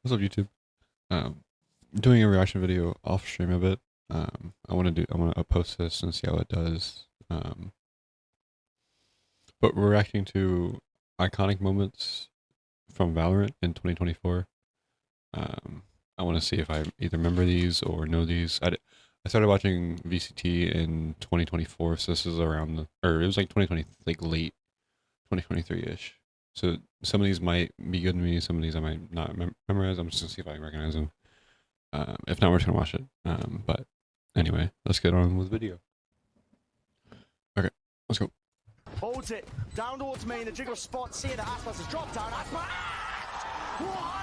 What's up, YouTube? Doing a reaction video off stream a bit. I want to post this and see how it does. But we're reacting to iconic moments from Valorant in 2024. I want to see if I either remember these or know these. I started watching VCT in 2024, so this is around it was like 2020, like late 2023-ish. So some of these might be good to me, some of these I might not memorize. I'm just gonna see if I recognize them. If not, we're just gonna watch it. But anyway, let's get on with the video. Okay, let's go. Holds it down towards me in the jiggle spot. See that Aspas has dropped down. Aspas! What?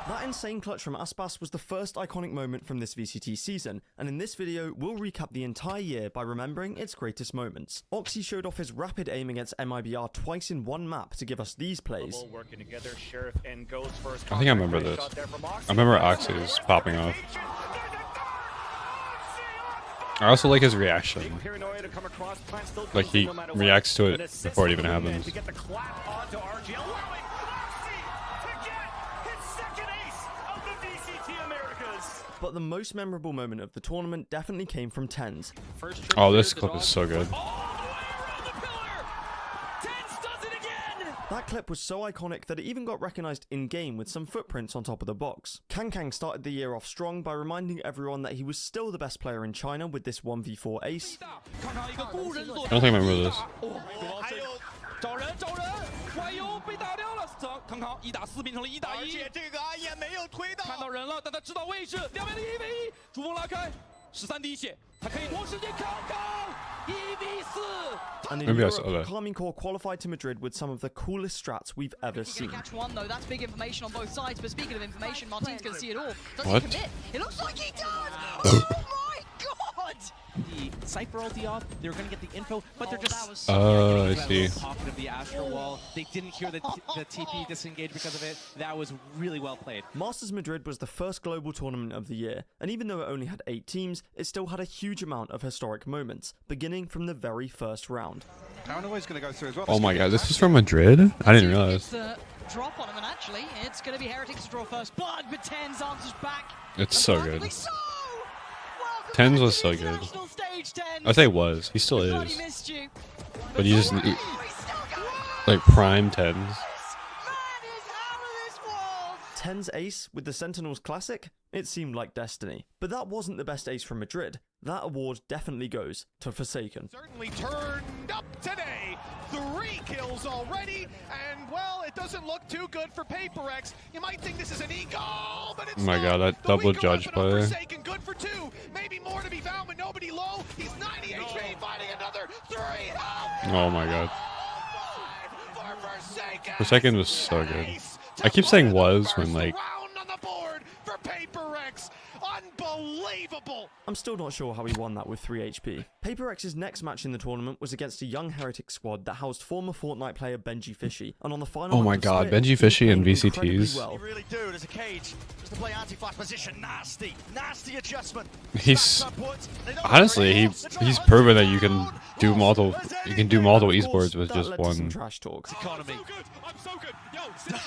That insane clutch from Aspas was the first iconic moment from this VCT season, and in this video, we'll recap the entire year by remembering its greatest moments. Oxy showed off his rapid aim against MIBR twice in one map to give us these plays. I think I remember this. I remember Oxy's popping off. I also like his reaction. Like, he reacts to it before it even happens. But the most memorable moment of the tournament definitely came from TenZ. Oh, this clip is so good. That clip was so iconic that it even got recognized in-game with some footprints on top of the box. Kang started the year off strong by reminding everyone that he was still the best player in China with this 1v4 ace. I don't think I remember this. And in Maybe I Europe, saw that. Karmine qualified to Madrid with some of the coolest strats we've ever seen. Catch one though, that's big information on both sides. But speaking of information, Martin's can see it all. Does What? he commit? It looks like he does! Oh my god! The Cypher ulti off, they were going to get the info, but they're just... That was so I see. Pocket of the Astral Wall. They didn't hear the TP disengage because of it. That was really well played. Masters Madrid was the first global tournament of the year, and even though it only had 8 teams, it still had a huge amount of historic moments, beginning from the very first round. Oh my god, this was from Madrid? I didn't realize. It's a drop on him, and actually, it's going to be Heretics to draw first blood, but TenZ answers back. It's so good. So, welcome TenZ back was to so the good. international stage, TenZ. I say was. He still Bloody is. missed you. But he just, He's still going. like, prime TenZ. Man is out of this world. TenZ ace with the Sentinels Classic? It seemed like destiny. But that wasn't the best ace from Madrid. That award definitely goes to Forsaken. Certainly turned up today. 3 kills already, and well, it doesn't look too good for PaperX. You might think this is an e-goal, but it's Oh my god, that The double weaker judge weapon on play. Forsaken, good for 2. Maybe more to be found, but nobody low. He's 90 HP, finding another 3. Help! Oh my god. For Forsaken. Forsaken was so good. I keep saying was when, like... Round on the board for PaperX. Unbelievable. I'm still not sure how he won that with 3 HP. PaperX's next match in the tournament was against a young Heretic squad that housed former Fortnite player Benji Fishy, and on the final Oh my map of god, Split, Benji he Fishy and played incredibly VCTs. well. You really do. There's a cage just to play anti-flash position. Nasty adjustment. He's... Honestly, he's proven that you can do multiple Of course, esports with that just led to some one. trash talk. Economy. I'm so good. Yo, sit down.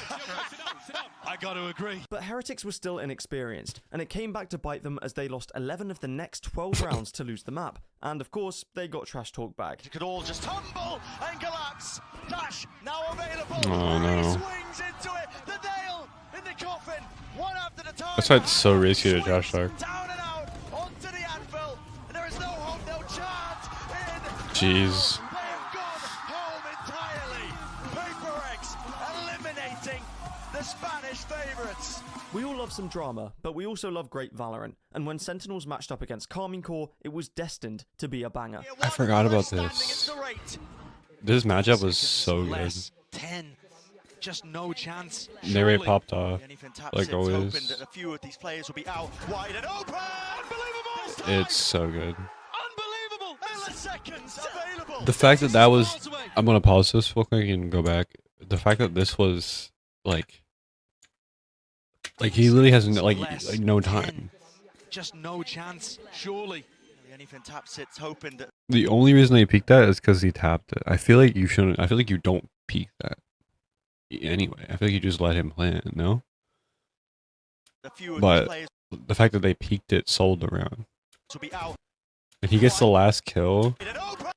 Sit down. I got to agree. But Heretics were still inexperienced, and it came back to bite them as they lost 11 of the next 12 rounds to lose the map. And of course, they got trash talk back. You could all just tumble and collapse. Dash now available. Oh no. Swings into it. The nail in the coffin. One after the time. That's why it's so risky to trash talk. Down and out onto the anvil. And there is no hope, no chance. Jeez. They have gone home entirely. PaperX eliminating the Spanish favourites. We all love some drama, but we also love great Valorant, and when Sentinels matched up against Karmine, it was destined to be a banger. I forgot about Standing this. at the rate. This matchup was so good. Less 10. Just no chance. Narrate popped off, Anything taps like it's hoping always. that a few of these players will be out wide and open. Unbelievable! It's so good. Unbelievable! Milliseconds available. The fact that was... I'm gonna pause this real quick and go back. The fact that this was, like he literally has like no time. Just no chance, surely. Anything taps it's hoping that The only reason they peeked that is because he tapped it. I feel like you shouldn't. I feel like you don't peek that. Anyway, I feel like you just let him plan it, no? A few of these but players the fact that they peaked it sold around. will be out. And he gets the last kill In an open.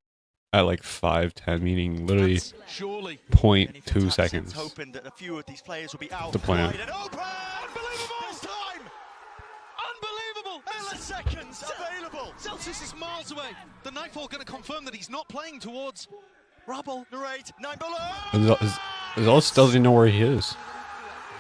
at like 5:10, meaning literally Surely. 0.2 seconds. Hoping that a few of these players will be out. The plan. Wide and open. Unbelievable. This time. Unbelievable. Milliseconds available. Celsius is miles away. The Nightfall going to confirm that he's not playing towards Rubble. Narrate. 9 below. Zealous doesn't even know where he is.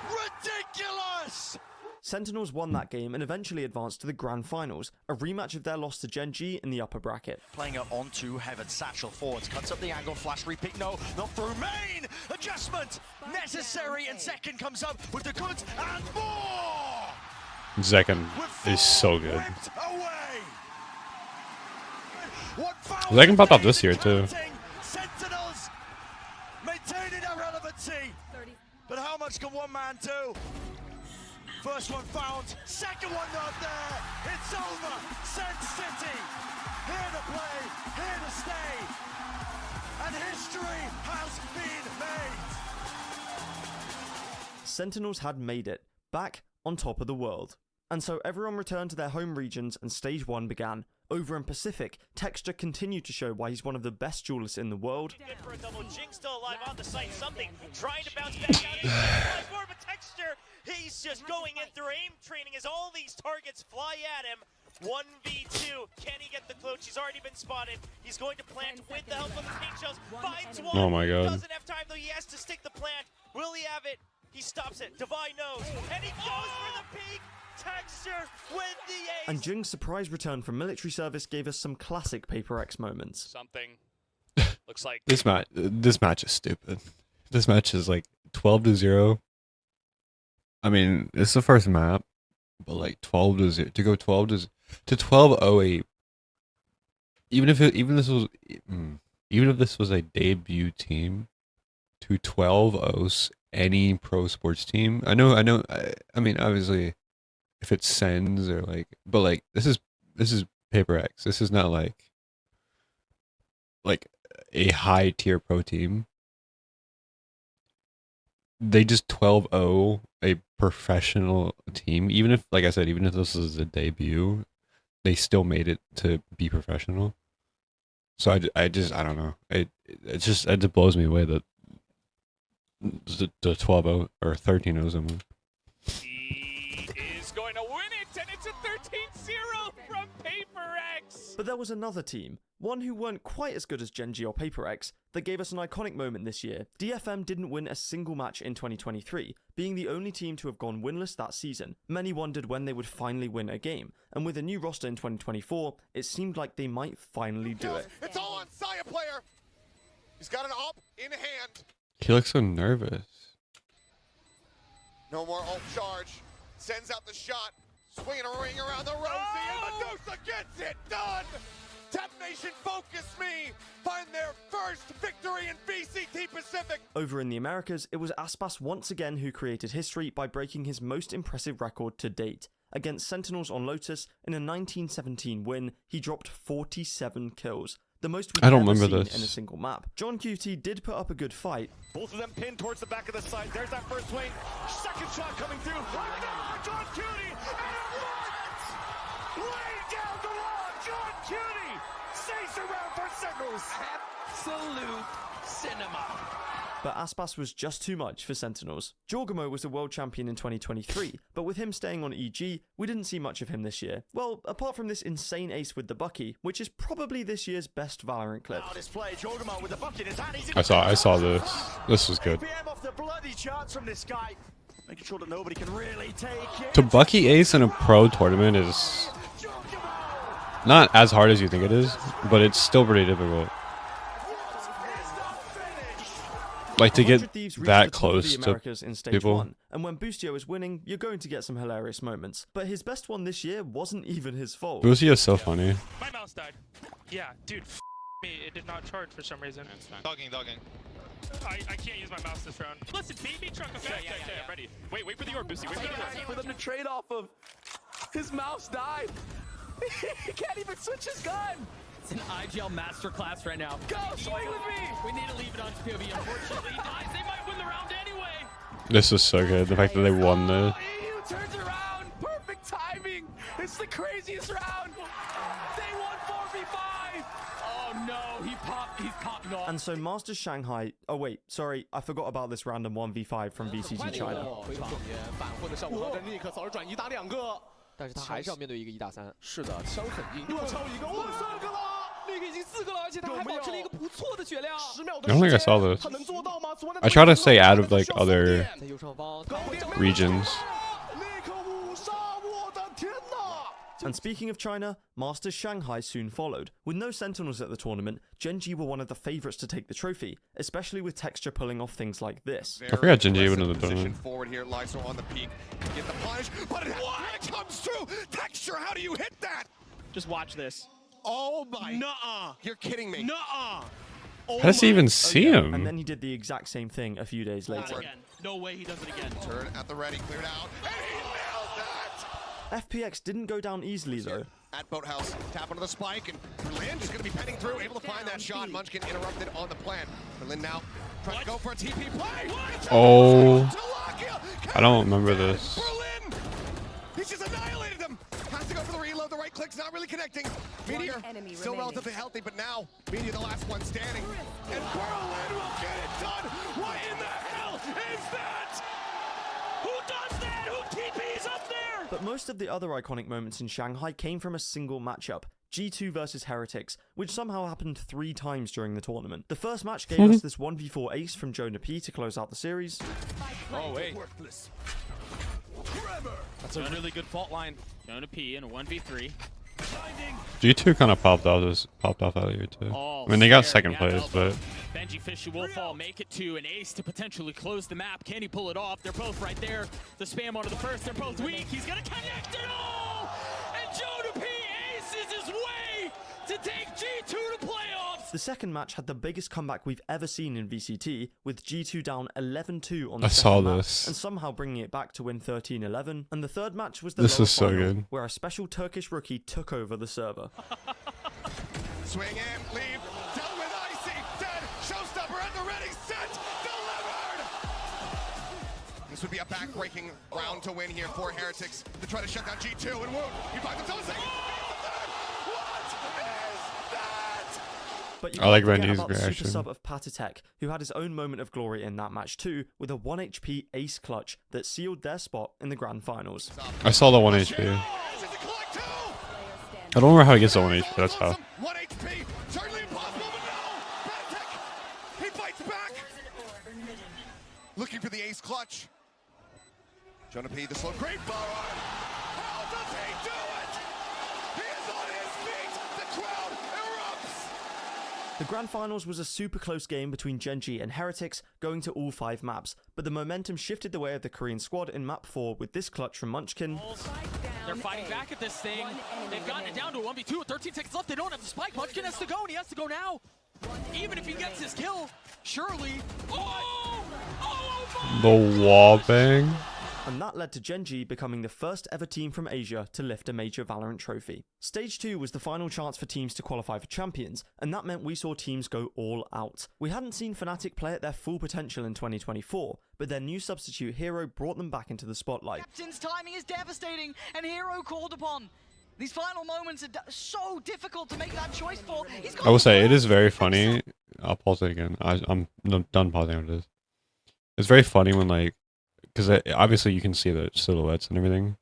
Ridiculous. Sentinels won that game and eventually advanced to the Grand Finals, a rematch of their loss to Gen G in the upper bracket. Playing it onto Heaven. Satchel forwards. Cuts up the angle. Flash repeat. No, not through main. Adjustment necessary. And second comes up with the goods and more. Zekken With is so four good. whipped away. What foul Zekken popped off is this year too. counting? Sentinels maintaining their relevancy. But how much can one man do? First one found, second one not there. It's over. Sen City, here to play, here to stay. And history has been made. Sentinels had made it, back on top of the world. And so everyone returned to their home regions and stage 1 began. Over in Pacific, Texture continued to show why he's one of the best duelists in the world. Good for a double. Jing still alive on the site. Something trying to bounce back out. More of a Texture. He's just going in through aim training as all these targets fly at him. 1v2. Can he get the cloak? He's already been spotted. He's going to plant with the help of the paint shells. Finds one. Oh my god. Doesn't have time though. He has to stick the plant. Will he have it? He stops it. Divine knows. And he goes for the peak. Texture with the ace. And Jung's surprise return from military service gave us some classic Paper X moments. Something looks like This match is stupid. This match is like 12-0. I mean, it's the first map, but like 12-0 to go 12-08. Even if this was a debut team, to 12-0 any pro sports team. I mean, obviously, if it sends or like, but like this is Paper X. This is not like a high tier pro team. They just 12-0 a professional team. Even if, like I said, even if this was a debut, they still made it to be professional. So I don't know. It just blows me away that the 12-0 or 13-0 someone. he is going to win it, and it's a 13-0 from Paper X. But there was another team, one who weren't quite as good as Gen G or Paper X, that gave us an iconic moment this year. DFM didn't win a single match in 2023, being the only team to have gone winless that season. Many wondered when they would finally win a game, and with a new roster in 2024, it seemed like they might finally do it. It's all on Saya player. He's got an op in hand. He looks so nervous. No more ult charge. Sends out the shot. Swinging a ring around the Rosie. And Medusa gets it done. Tap Nation focus me. Find their first victory in VCT Pacific. Over in the Americas, it was Aspas once again who created history by breaking his most impressive record to date. Against Sentinels on Lotus, in a 1917 win, he dropped 47 kills. The most we've I don't ever remember seen this. in a single map. John QT did put up a good fight. Both of them pinned towards the back of the site. There's that first swing. Second shot coming through. Right now, John Cutie. And it works! Laying down the law. John Cutie stays around for Sentinels. Absolute cinema. But Aspas was just too much for Sentinels. Jorgamo was the world champion in 2023, but with him staying on EG, we didn't see much of him this year. Well, apart from this insane ace with the Bucky, which is probably this year's best Valorant clip. Now display, Jorgamo with the bucket in his hand. He's I saw this. This was good. PM off the bloody charts from this guy. Making sure that nobody can really take it. To Bucky Ace in a pro tournament is not as hard as you think it is, but it's still pretty difficult. Like to 100 get Thieves reached that the top of close the to Americas in stage people. 1, and when Boostio is winning, you're going to get some hilarious moments. But his best one this year wasn't even his fault. Lucy is so funny. My mouse died. Yeah, dude, me. It did not charge for some reason. Dogging. I can't use my mouse this round. Listen, baby truck. Okay, I'm ready. Wait for the orb, Boosty. Wait for the orb. For them to trade off of. His mouse died. He can't even switch his gun. It's an IGL masterclass right now. Go swing with me. We need to leave it on POV. Unfortunately, he dies. They might win the round anyway. This is so good. The fact that they won this. EU turns around. It's the craziest round. They won 4v5. Oh no, he's popping off. And so Masters Shanghai. Oh wait, sorry, I forgot about this random 1v5 from VCT China. 反或者效果和尼克早日转移打2个，但是他还是要面对一个1打3。是的，枪很硬，又敲一个，哇，4个了，那个已经4个了，而且他还保持了一个不错的血量。10秒的 I don't think I saw this. 他能做到吗？ I try to stay out of like other 在右上方，他会 regions. 那个5杀，我的天哪！ And speaking of China, Masters Shanghai soon followed. With no Sentinels at the tournament, Genji were one of the favourites to take the trophy, especially with Texture pulling off things like this. I forgot Genji went to the tournament. Forward here, Lyso on the peak, get the punish, but it comes through. Texture, how do you hit that? Just watch this. Oh my! Nuh-uh! You're kidding me? Nuh-uh! How does he even see him? And then he did the exact same thing a few days later. Again. No way he does it again. Turn at the ready, cleared out, and he nailed that! FPX didn't go down easily though. At Boathouse, tap onto the spike, and Berlin is going to be penning through, able to find that shot. Munchkin interrupted on the plan. Berlin now trying to go for a TP play. Oh, I don't remember this. Berlin! He just annihilated them. Has to go for the reload. The right click's not really connecting. Meteor still relatively healthy, but now Meteor the last one standing. And Berlin will get it done. What in the hell is that? Who does that? Who TP's up there? But most of the other iconic moments in Shanghai came from a single matchup. G2 versus Heretics, which somehow happened 3 times during the tournament. The first match gave us this 1v4 ace from Jonah P to close out the series. Oh wait. That's a really good fault line. Jonah P in a 1v3. G2 kind of popped off out of here too. Oh, I mean, they got scary. second place, but Benji Fishy will fall, make it to an ace to potentially close the map. Can he pull it off? They're both right there. The spam onto the first. They're both weak. He's gonna connect it all, and Jonah P aces his way to take G2 to playoffs. The second match had the biggest comeback we've ever seen in VCT, with G2 down 11-2 on the I saw second map, this. and somehow bringing it back to win 13-11. And the third match was the This lower is so final, good. where a special Turkish rookie took over the server. Swing in, leave, dealt with Icy, dead, showstopper at the ready, set, delivered! This would be a back-breaking round to win here for Heretics to try to shut down G2 and Wound. He finds himself a second, what is that? But you I like can't forget Benji's about the super reaction. sub of Patatek, who had his own moment of glory in that match too, with a 1 HP ace clutch that sealed their spot in the grand finals. I saw the 1 HP. I don't remember how he gets the 1 HP. That's how. 1 HP, certainly impossible, but no! Patatek, he fights back! Looking for the ace clutch. Jonah P, the slow great forward. How does he do it? He is on his feet. The crowd erupts. The grand finals was a super close game between Genji and Heretics, going to all 5 maps, but the momentum shifted the way of the Korean squad in map 4 with this clutch from Munchkin. They're fighting back at this thing. They've gotten it down to a 1v2 with 13 seconds left. They don't have the spike. Munchkin has to go, and he has to go now. Even if he gets his kill, surely. Oh! Oh my! The wall bang. And that led to Genji becoming the first ever team from Asia to lift a major Valorant trophy. Stage 2 was the final chance for teams to qualify for champions, and that meant we saw teams go all out. We hadn't seen Fnatic play at their full potential in 2024, but their new substitute Hero brought them back into the spotlight. Captain's timing is devastating, and Hero called upon. These final moments are so difficult to make that choice for. I will say, it is very funny. I'll pause it again. I'm done pausing after this. It's very funny when, like, because obviously you can see the silhouettes and everything,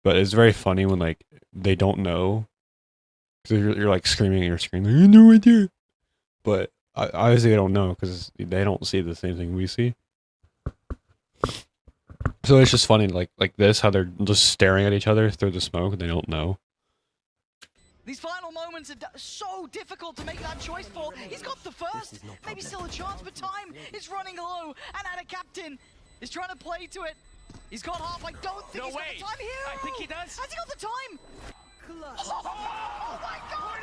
but it's very funny when, like, they don't know. Because you're like screaming and you're screaming, you have no idea. But obviously they don't know because they don't see the same thing we see. So it's just funny, like this, how they're just staring at each other through the smoke and they don't know. These final moments are so difficult to make that choice for. He's got the first, maybe still a chance, but time is running low, and Ada Captain is trying to play to it. He's got half. I don't think he's got the time here. I think he does. Has he got the time? Oh my god!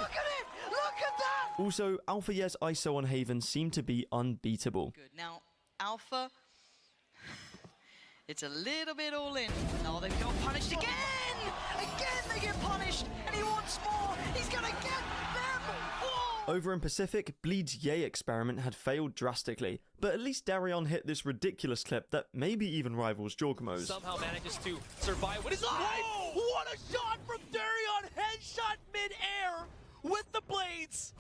Look at it! Look at that! Also, Alpha Yes ISO on Haven seemed to be unbeatable. Good. Now, Alpha, it's a little bit all in. Oh, they've got punished again! Again they get punished, and he wants more. He's gonna get them all! Over in Pacific, Bleed's Yay experiment had failed drastically, but at least Darion hit this ridiculous clip that maybe even rivals Jorgmo's. Somehow manages to survive with his life. What a shot from Darion! Headshot mid-air with the blades.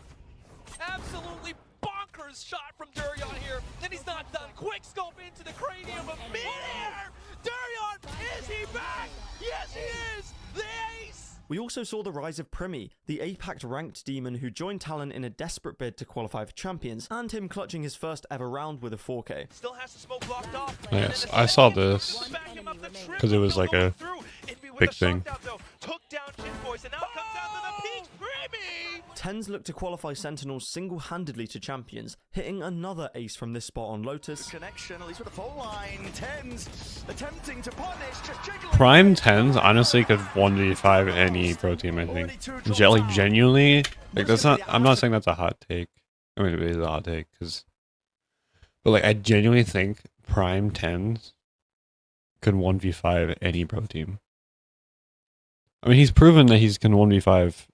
Absolutely bonkers shot from Darion here. And he's not done. Quick scope into the cranium of mid-air. Darion, is he back? Yes, he is. The ace. We also saw the rise of Primi, the APAC ranked demon who joined Talon in a desperate bid to qualify for Champions, and him clutching his first ever round with a 4K. Still has the smoke blocked off. Yes, I saw this because it was like a big thing. Took down Shitboys, and now comes down to the peak. Primi! TenZ looked to qualify Sentinels single-handedly to Champions, hitting another ace from this spot on Lotus. Connection, at least with the full line. TenZ attempting to punish, just jiggling. Prime 10s honestly could 1v5 any pro team, I think. Like genuinely, like that's not. I'm not saying that's a hot take. I mean, it is a hot take, but like I genuinely think Prime 10s could 1v5 any pro team. I mean, he's proven that he's can 1v5.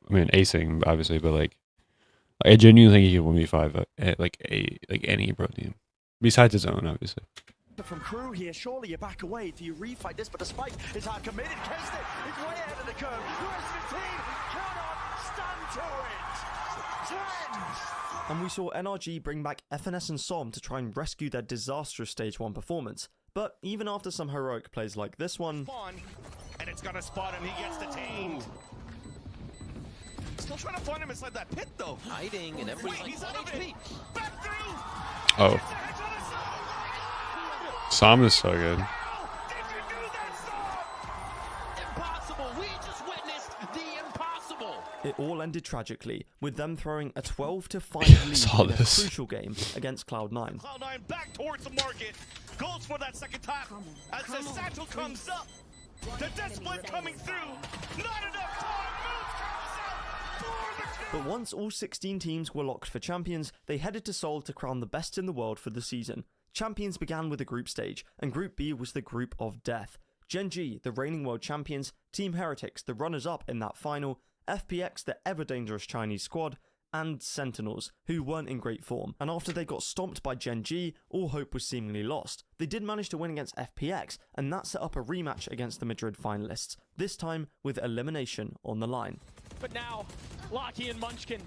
I mean, acing obviously, but like I genuinely think he can 1v5 like any pro team besides his own, obviously. From crew here, surely you back away. Do you refight this? But despite his hard committed, Keston is way ahead of the curve. The rest of the team cannot stand to it. TenZ! And we saw NRG bring back FNS and SOM to try and rescue their disastrous Stage 1 performance. But even after some heroic plays like this one, and it's gonna spot him, he gets detained. Still trying to find him inside that pit though. Hiding and everybody's Wait, he's like, out of it. Back through. Oh, Sam is so good. Impossible. We just witnessed the impossible. it all ended tragically, with them throwing a 12-5 lead in a crucial game against Cloud9. Cloud9 back towards the market. Goes for that second tap. As the satchel comes up. The death split coming through. Not enough time. Moves comes out for the But once all 16 teams were locked for Champions, they headed to Seoul to crown the best in the world for the season. Champions began with the group stage, and Group B was the group of death. Gen G, the reigning world champions, Team Heretics, the runners-up in that final, FPX, the ever-dangerous Chinese squad, and Sentinels, who weren't in great form. And after they got stomped by Gen G, all hope was seemingly lost. They did manage to win against FPX, and that set up a rematch against the Madrid finalists, this time with elimination on the line. But now, Lockie and Munchkin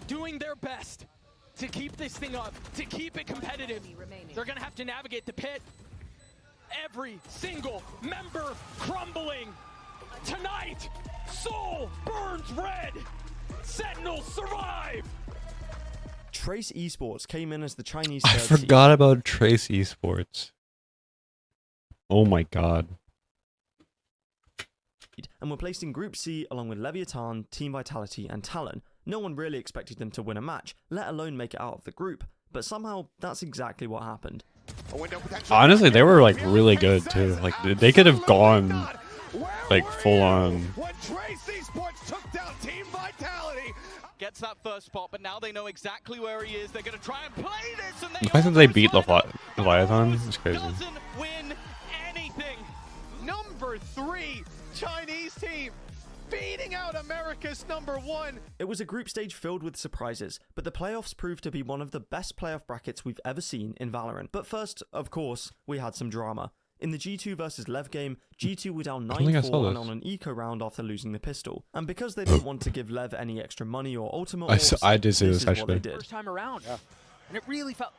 doing their best to keep this thing up, to keep it competitive. They're gonna have to navigate the pit. Every single member crumbling. Tonight, Seoul burns red. Sentinels survive. Trace Esports came in as the Chinese I third forgot about Trace Esports. Oh my god. seed, and were placed in Group C along with Leviathan, Team Vitality and Talon. No one really expected them to win a match, let alone make it out of the group, but somehow that's exactly what happened. Honestly, they were like really good too. Like they could have gone like full on. When Trace Esports took down Team Vitality. Gets that first spot, but now they know exactly where he is. They're going to try and play this. And The fact that they beat Leviathan is crazy. Doesn't win anything. Number 3 Chinese team beating out America's number 1. It was a group stage filled with surprises, but the playoffs proved to be one of the best playoff brackets we've ever seen in Valorant. But first, of course, we had some drama. In the G2 versus Lev game, G2 were down 9-4 and on an eco round after losing the pistol. And because they didn't want to give Lev any extra money or ultimate orbs, I did see this is what actually. they did. First time around. Yeah. And it really felt...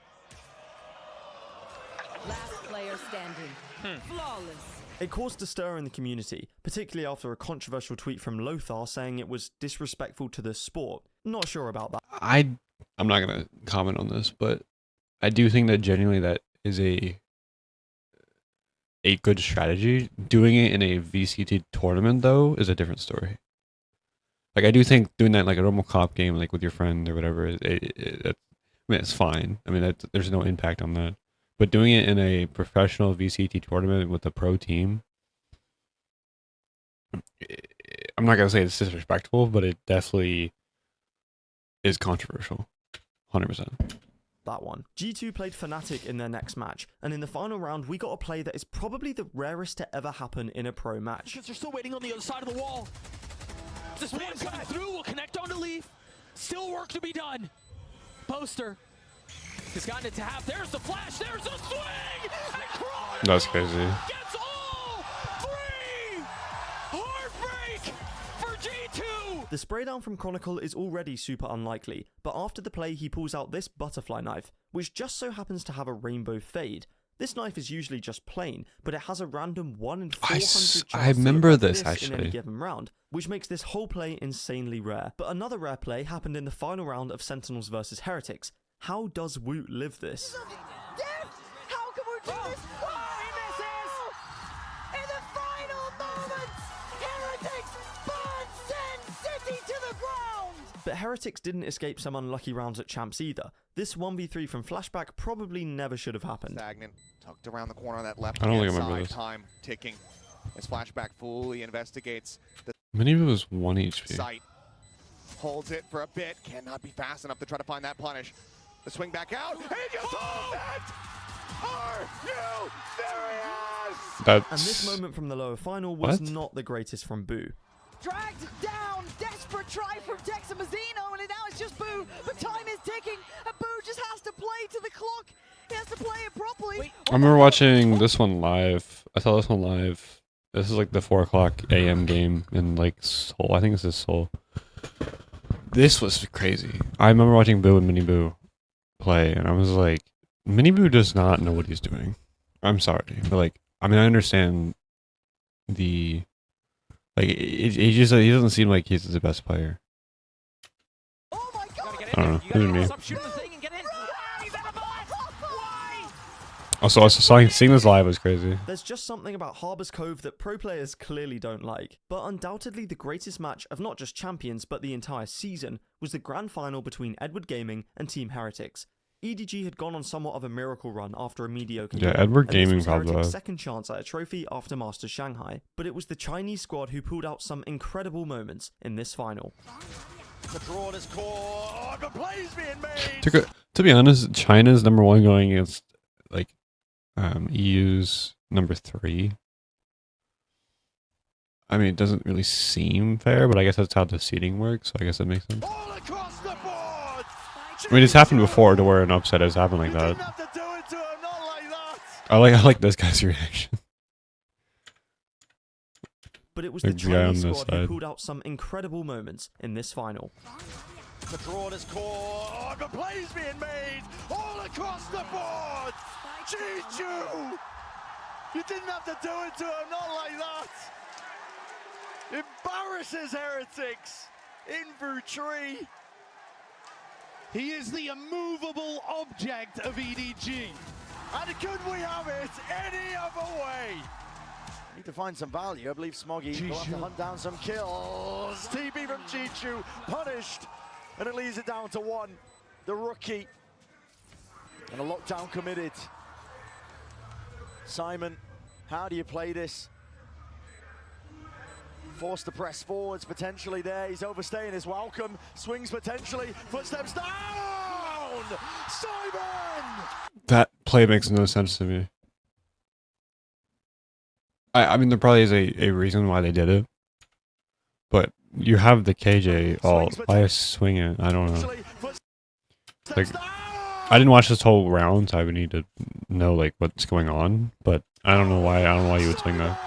Last player standing. Flawless. It caused a stir in the community, particularly after a controversial tweet from Lothar saying it was disrespectful to the sport. Not sure about that. I'm not gonna comment on this, but I do think that genuinely that is a good strategy. Doing it in a VCT tournament though is a different story. Like I do think doing that in like a normal cop game, like with your friend or whatever, I mean it's fine. I mean there's no impact on that. But doing it in a professional VCT tournament with a pro team, I'm not gonna say it's disrespectful, but it definitely is controversial, 100%. That one. G2 played Fnatic in their next match, and in the final round we got a play that is probably the rarest to ever happen in a pro match. Because they're still waiting on the other side of the wall. This one coming through will connect onto Leaf. Still work to be done. Poster has gotten it to half. There's the flash. There's the swing. And Chronicle That's crazy. gets all three. Heartbreak for G2. The spray down from Chronicle is already super unlikely, but after the play he pulls out this butterfly knife, which just so happens to have a rainbow fade. This knife is usually just plain, but it has a random 1 in 400 chance I remember to look this, like in any actually. given round, which makes this whole play insanely rare. But another rare play happened in the final round of Sentinels vs Heretics. How does Woot live this? How can we do this? Oh, he misses! In the final moments, Heretics burn Sen City to the ground! But Heretics didn't escape some unlucky rounds at Champs either. This 1v3 from Flashback probably never should have happened. Stagnant, tucked around the corner on that left I don't think I hand remember side, this. time ticking as Flashback fully investigates the Many of it was 1 HP. site. Holds it for a bit, cannot be fast enough to try to find that punish. The swing back out, and he just holds it! Are you serious? And this moment from the lower final was What? not the greatest from Boo. Dragged down, desperate try from Dexamazino, and now it's just Boo, but time is ticking, and Boo just has to play to the clock. He has to play it properly. I remember watching this one live. I saw this one live. This is like the 4 o'clock AM game in like Seoul. I think this is Seoul. This was crazy. I remember watching Boo and Mini Boo play, and I was like, Mini Boo does not know what he's doing. I'm sorry, but like, I mean, I understand the like. He doesn't seem like he's the best player. Oh my god! I don't know. Maybe me. Stop shooting the thing and get in. He's at a bullet! Why? Also, seeing this live was crazy. There's just something about Harbor's Cove that pro players clearly don't like. But undoubtedly the greatest match of not just Champions but the entire season was the grand final between Edward Gaming and Team Heretics. EDG had gone on somewhat of a miracle run after a mediocre Yeah, year, Edward and this Gaming was probably. Heretics' second chance at a trophy after Masters Shanghai. But it was the Chinese squad who pulled out some incredible moments in this final. The draw is caught, the play's being made. To be honest, China's #1 going against like EU's #3. I mean, it doesn't really seem fair, but I guess that's how the seeding works, so I guess that makes sense. All across the board. I mean, it's happened before to where an upset has happened like Didn't that. have to do it to him, not like that. I like this guy's reaction. But it was Big the guy on Chinese this squad who side. pulled out some incredible moments in this final. The draw is caught, the play's being made. All across the board. G2. You didn't have to do it to him, not like that. Embarrasses Heretics in Vu3. He is the immovable object of EDG. And could we have it any other way? Need to find some value. I believe Smoggy will have to hunt down some kills. TB from G2 punished. And it leaves it down to 1. The rookie. And a lockdown committed. Simon, how do you play this? Forced to press forwards potentially there. He's overstaying his welcome. Swings potentially. Footsteps down! Simon! That play makes no sense to me. I mean, there probably is a reason why they did it, but you have the KJ ult. Why swing it? I don't know. Like, I didn't watch this whole round, so I would need to know like what's going on. But I don't know why. I don't know why you would swing that.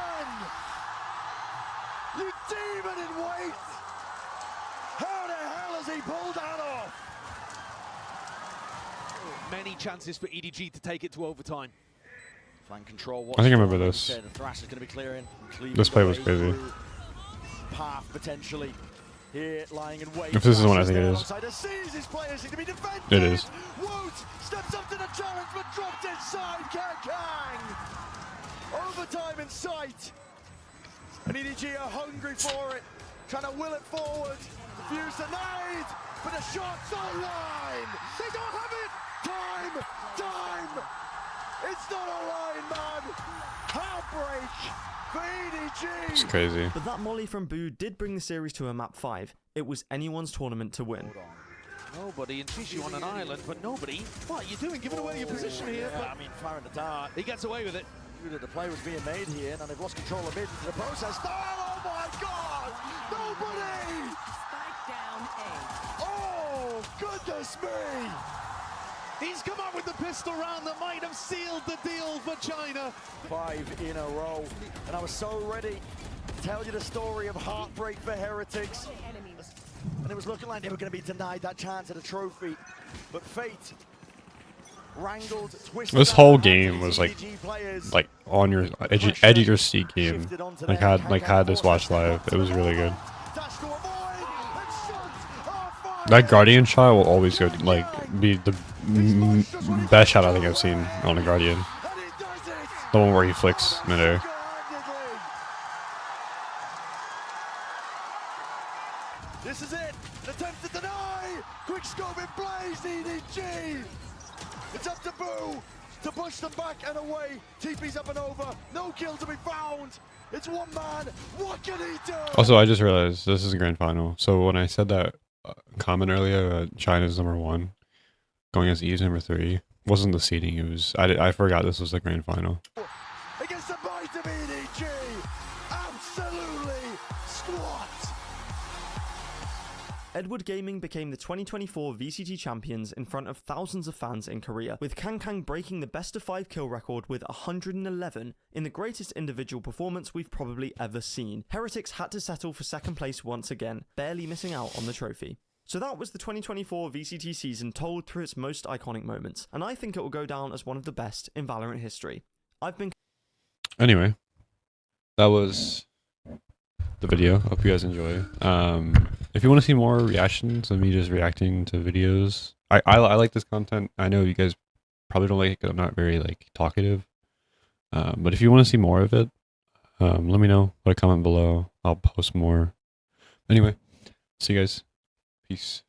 You demon in wait! How the hell has he pulled that off? Many chances for EDG to take it to overtime. Flank control. I think I remember this. Thrash is going to be clearing. This play was crazy. Path potentially. Here, lying in wait. If this is the one I think it is. His players seem to be defended. It is. Woot steps up to the challenge, but dropped inside. Kang. Overtime in sight. And EDG are hungry for it. Trying to will it forward. Fuse the nade. But the shot's online. They don't have it. Time. It's not online, man. Heartbreak for EDG. It's crazy. But that molly from Boo did bring the series to a map 5. It was anyone's tournament to win. Nobody in Chishu on an island, but nobody. What are you doing? Giving away your position here. Yeah, I mean, fire in the dark. He gets away with it. The play was being made here, and they've lost control of mid into the process. Oh my God! Nobody! Down A. Oh, goodness me! He's come out with the pistol round that might have sealed the deal for China. 5 in a row, and I was so ready to tell you the story of heartbreak for Heretics. And it was looking like they were going to be denied that chance at a trophy. But fate wrangled, twisted. This whole game was like on your edge of your seat game. Had this watch live. It was really good. That Guardian shot will always go be the best shot I think I've seen on a Guardian. The one where he flicks midair. This is it. An attempt to deny. Quick scope in blaze. EDG. It's up to Boo to push them back and away. TP's up and over. No kill to be found. It's one man. What can he do? Also, I just realized this is a grand final. So when I said that comment earlier, China's #1, going as E's #3, wasn't the seeding. It was I forgot this was the grand final. Against the bite of EDG. Absolutely squat. Edward Gaming became the 2024 VCT champions in front of thousands of fans in Korea, with Kang breaking the best of 5 kill record with 111 in the greatest individual performance we've probably ever seen. Heretics had to settle for second place once again, barely missing out on the trophy. So that was the 2024 VCT season told through its most iconic moments, and I think it will go down as one of the best in Valorant history. Anyway, that was the video. Hope you guys enjoy. If you want to see more reactions of me just reacting to videos, I like this content. I know you guys probably don't like it because I'm not very talkative. But if you want to see more of it, let me know. Put a comment below. I'll post more. Anyway, see you guys. Peace.